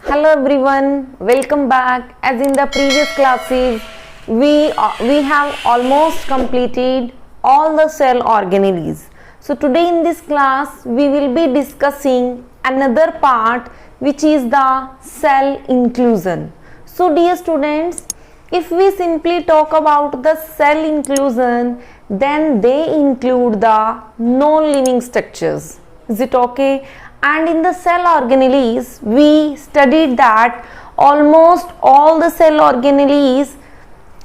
Hello everyone, welcome back. As in the previous classes, we have almost completed all the cell organelles. So today in this class, we will be discussing another part which is the cell inclusion. So dear students, if we simply talk about the cell inclusion, then they include the non-living structures. Is it okay? And in the cell organelles, we studied that almost all the cell organelles,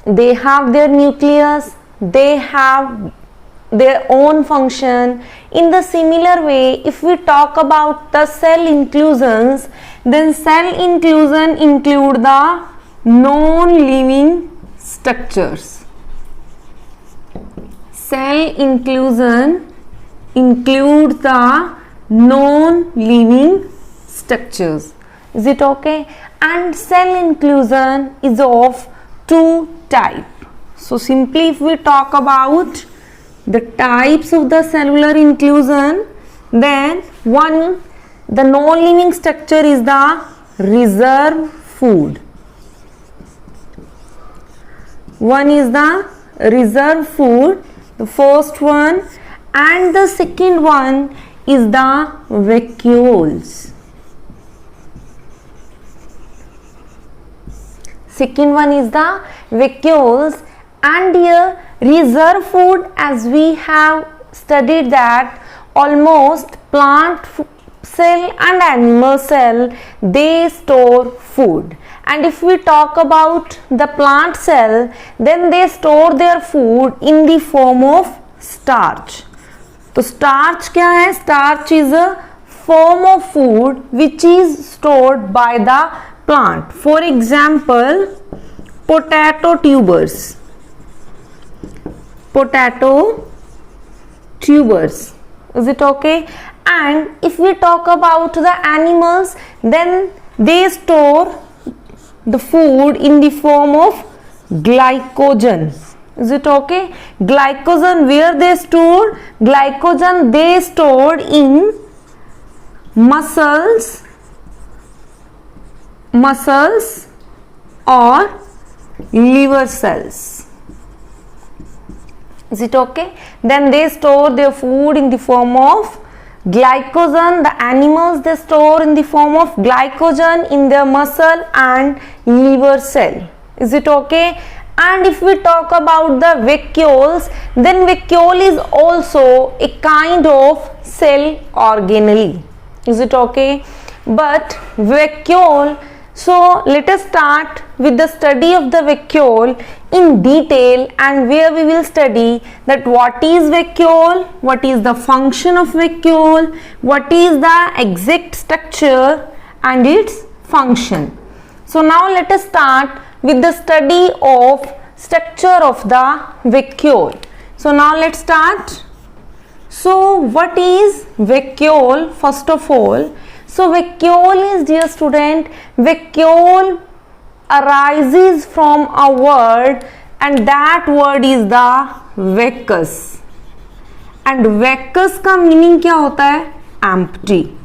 they have their nucleus, they have their own function. In the similar way, if we talk about the cell inclusions, then cell inclusion include the non-living structures. Cell inclusion includes the non-living structures. Is it okay? And cell inclusion is of two types. So simply if we talk about the types of the cellular inclusion, then one, the non-living structure is the reserve food. One is the reserve food, the first one, and the second one is the vacuoles. Second one is the vacuoles, and here reserve food, as we have studied that almost plant cell and animal cell, they store food. And if we talk about the plant cell, then they store their food in the form of starch. तो starch क्या है? Starch is a form of food which is stored by the plant. For example, potato tubers. Potato tubers. Is it okay? And if we talk about the animals, then they store the food in the form of glycogen. Is it okay? Glycogen, where they stored? Glycogen they stored in muscles or liver cells. Is it okay? Then they store their food in the form of glycogen. The animals, they store in the form of glycogen in their muscle and liver cell. Is it okay? And if we talk about the vacuoles, then vacuole is also a kind of cell organelle. Is it okay? But vacuole, so let us start with the study of the vacuole in detail, and where we will study that what is vacuole, what is the function of vacuole, what is the exact structure and its function. So now let us start with the study of structure of the vacuole. So now let's start. So what is vacuole? First of all, so vacuole is, dear student, vacuole arises from a word, and that word is the vacus. And vacus का meaning क्या होता है? Empty.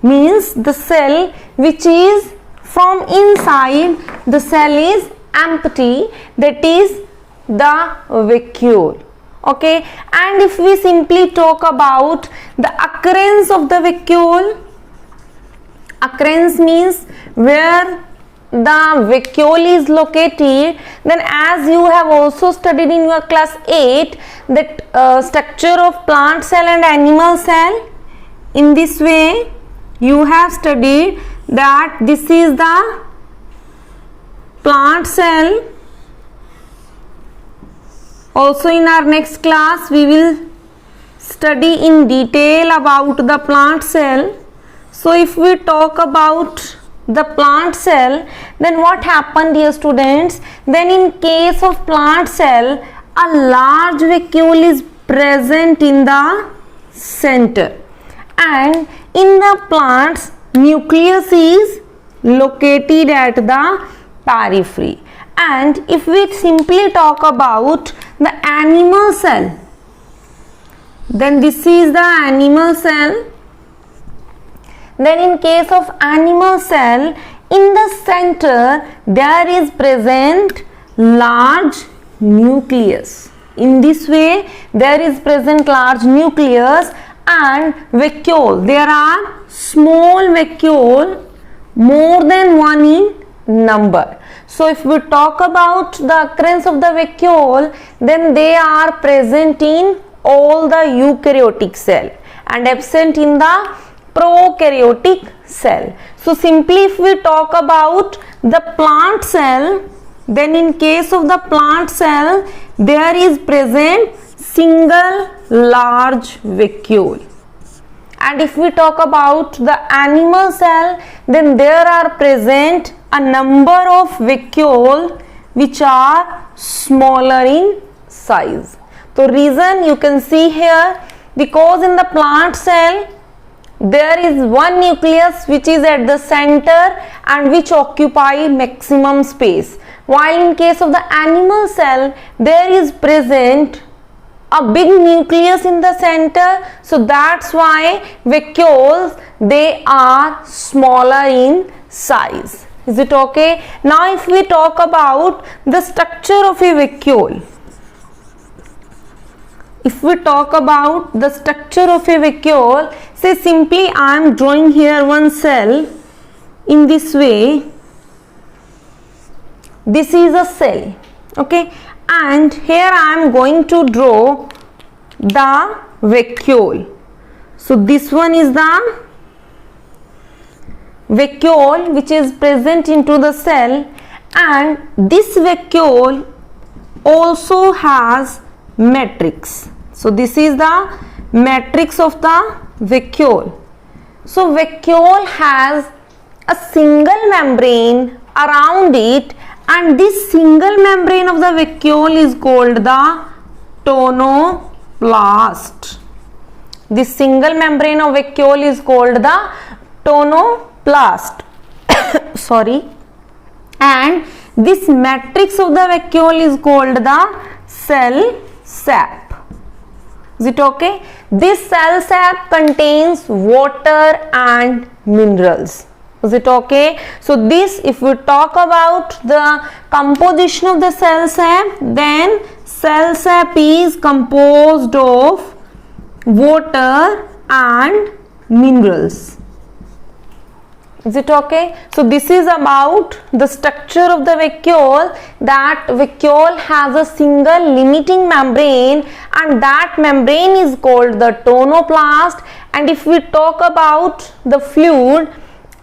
Means the cell which is from inside, the cell is empty, that is the vacuole. Okay, and if we simply talk about the occurrence of the vacuole, occurrence means where the vacuole is located, then as you have also studied in your class 8, that structure of plant cell and animal cell, in this way you have studied that this is the plant cell. Also in our next class we will study in detail about the plant cell. So if we talk about the plant cell, then what happened, dear students? Then in case of plant cell, a large vacuole is present in the center, and in the plant's nucleus is located at the periphery. And if we simply talk about the animal cell, then this is the animal cell. then in case of animal cell, in the center there is present large nucleus. In this way there is present large nucleus and vacuole. There are small vacuole, more than one in number. So if we talk about the occurrence of the vacuole, then they are present in all the eukaryotic cell and absent in the prokaryotic cell. So simply if we talk about the plant cell, then in case of the plant cell there is present single large vacuole. And if we talk about the animal cell, then there are present a number of vacuole which are smaller in size. So reason you can see here, because in the plant cell there is one nucleus which is at the center and which occupy maximum space, while in case of the animal cell there is present a big nucleus in the center. So that's why vacuoles, they are smaller in size. Is it okay? Now if we talk about the structure of a vacuole, if we talk about the structure of a vacuole, say simply I am drawing here one cell in this way. This is a cell, okay, and here I am going to draw the vacuole. So this one is the vacuole which is present into the cell, and this vacuole also has matrix. So this is the matrix of the vacuole. So vacuole has a single membrane around it, and this single membrane of the vacuole is called the tonoplast. This single membrane of vacuole is called the tonoplast. Sorry. And this matrix of the vacuole is called the cell sap. Is it okay? This cell sap contains water and minerals. Is it okay? So this, if we talk about the composition of the cell sap, then cell sap is composed of water and minerals. Is it okay? So this is about the structure of the vacuole, that vacuole has a single limiting membrane and that membrane is called the tonoplast. And if we talk about the fluid,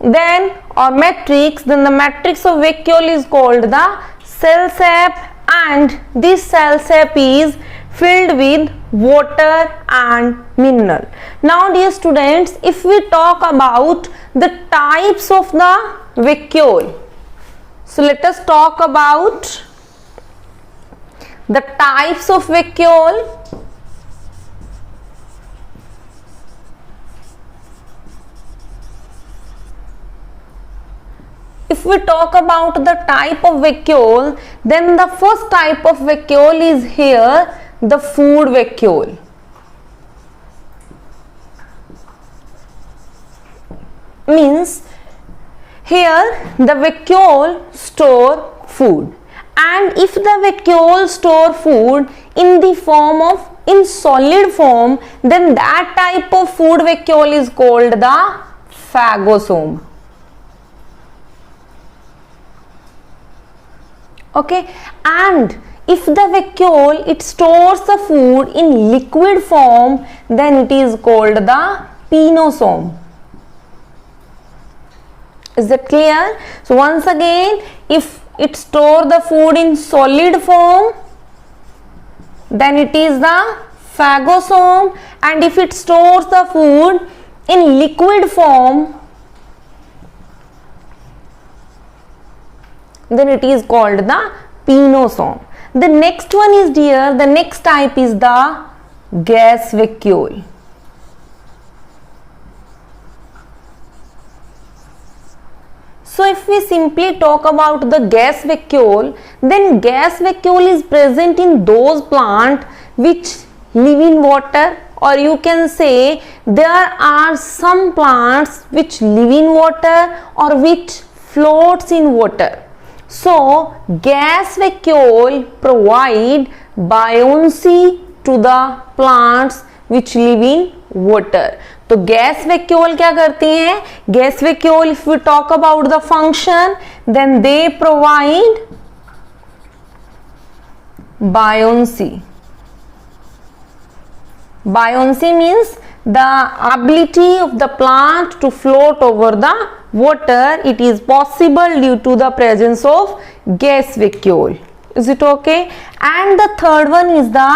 then or matrix, then the matrix of vacuole is called the cell sap, and this cell sap is filled with water and mineral. Now dear students, if we talk about the types of the vacuole, so let us talk about the types of vacuole. If we talk about the type of vacuole, then the first type of vacuole is here, the food vacuole. Means here the vacuole store food, and if the vacuole store food in the form of, in solid form, then that type of food vacuole is called the phagosome. Okay, and if the vacuole, it stores the food in liquid form, then it is called the pinosome. Is that clear? So once again, if it stores the food in solid form, then it is the phagosome, and if it stores the food in liquid form, then it is called the pinosome. The next one is dear, the next type is the gas vacuole. So if we simply talk about the gas vacuole, then gas vacuole is present in those plants which live in water or you can say there are some plants which live in water or which floats in water. So gas vacuole provide buoyancy to the plants which live in water. तो gas vacuole क्या करती हैं? Gas vacuole, if we talk about the function, then they provide buoyancy. Buoyancy means the ability of the plant to float over the water. It is possible due to the presence of gas vacuole. Is it okay? And the third one is the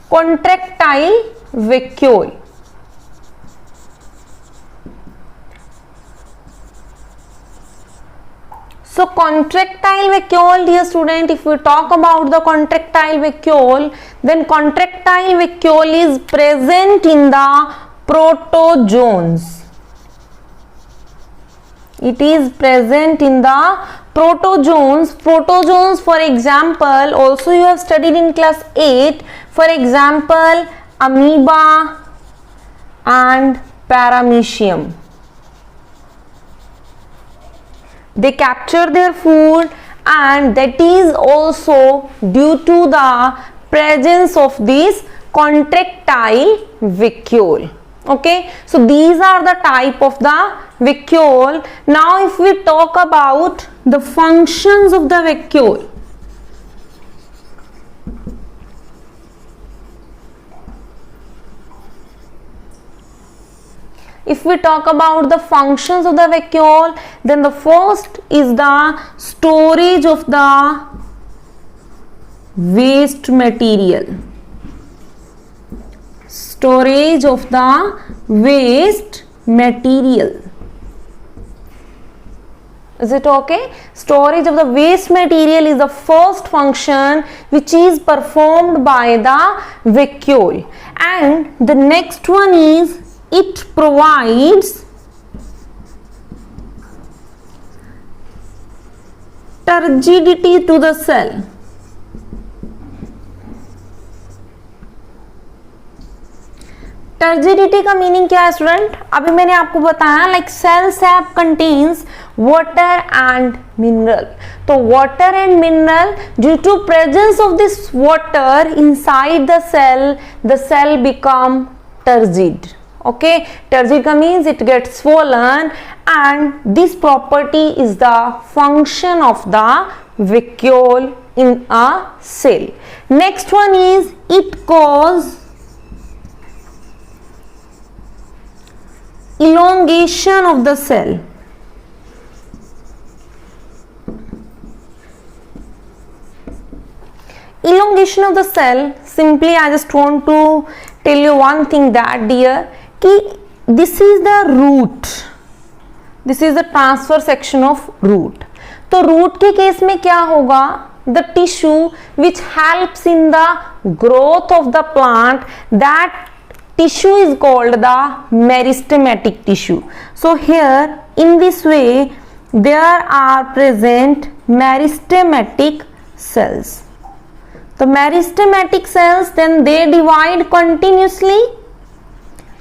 contractile vacuole. So contractile vacuole, dear student, if we talk about the contractile vacuole, then contractile vacuole is present in the protozoans. It is present in the protozoans. Protozoans, for example, also you have studied in class 8. For example, amoeba and paramecium. They capture their food, and that is also due to the presence of this contractile vacuole. Okay, so these are the type of the vacuole. Now if we talk about the functions of the vacuole, if we talk about the functions of the vacuole, then the first is the storage of the waste material. Storage of the waste material. Is it okay? Storage of the waste material is the first function which is performed by the vacuole. And the next one is it provides turgidity to the cell. Turgidity का meaning क्या है student? अभी मैंने आपको बताया like cell sap contains water and mineral. तो water and mineral, due to presence of this water inside the cell become turgid. Okay, turgid means it gets swollen, and this property is the function of the vacuole in a cell. Next one is it causes elongation of the cell. Elongation of the cell, simply I just want to tell you one thing that dear, कि this is the root, this is the transfer section of root. तो root के case में क्या होगा? The tissue which helps in the growth of the plant, that tissue is called the meristematic tissue. So here in this way there are present meristematic cells. The meristematic cells, then they divide continuously.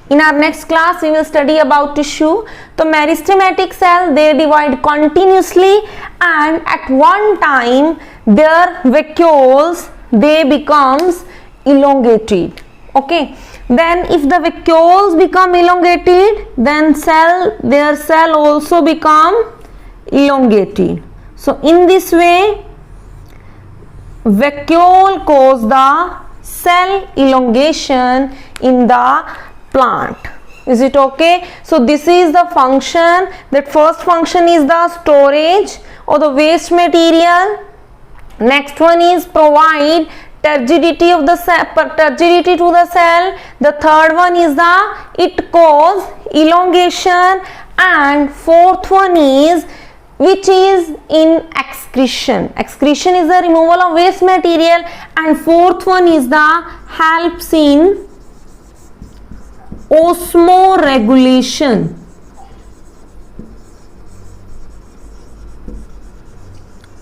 In our next class we will study about tissue. So meristematic cell, they divide continuously, and at one time their vacuoles, they becomes elongated. Okay, then if the vacuoles become elongated, then their cell also become elongated. So in this way vacuole cause the cell elongation in the plant. Is it okay? So this is the function. That first function is the storage of the waste material. Next one is provide turgidity of the cell, turgidity to the cell. The third one is the it cause elongation, and fourth one is which is in excretion. Excretion is the removal of waste material, and fourth one is the helps in osmoregulation.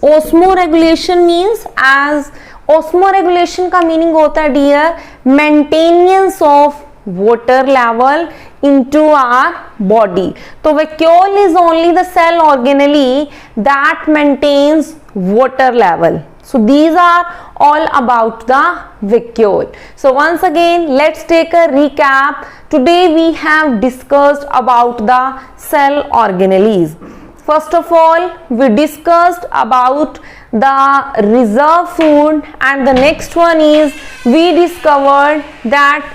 Osmoregulation means, as osmoregulation का meaning होता है dear maintenance of water level into our body. So vacuole is only the cell organelle that maintains water level. So these are all about the vacuole. So once again, let's take a recap. Today we have discussed about the cell organelles. First of all, we discussed about the reserve food, and the next one is we discovered that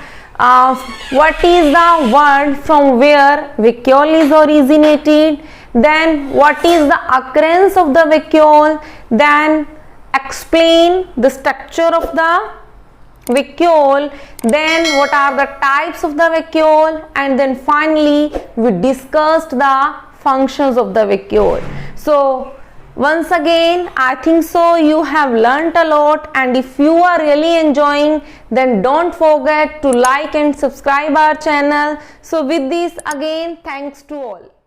what is the word from where vacuole is originated, then what is the occurrence of the vacuole, then explain the structure of the vacuole, then what are the types of the vacuole, and then finally we discussed the functions of the vacuole. So once again, I think so you have learnt a lot, and if you are really enjoying, then don't forget to like and subscribe our channel. So with this again, thanks to all.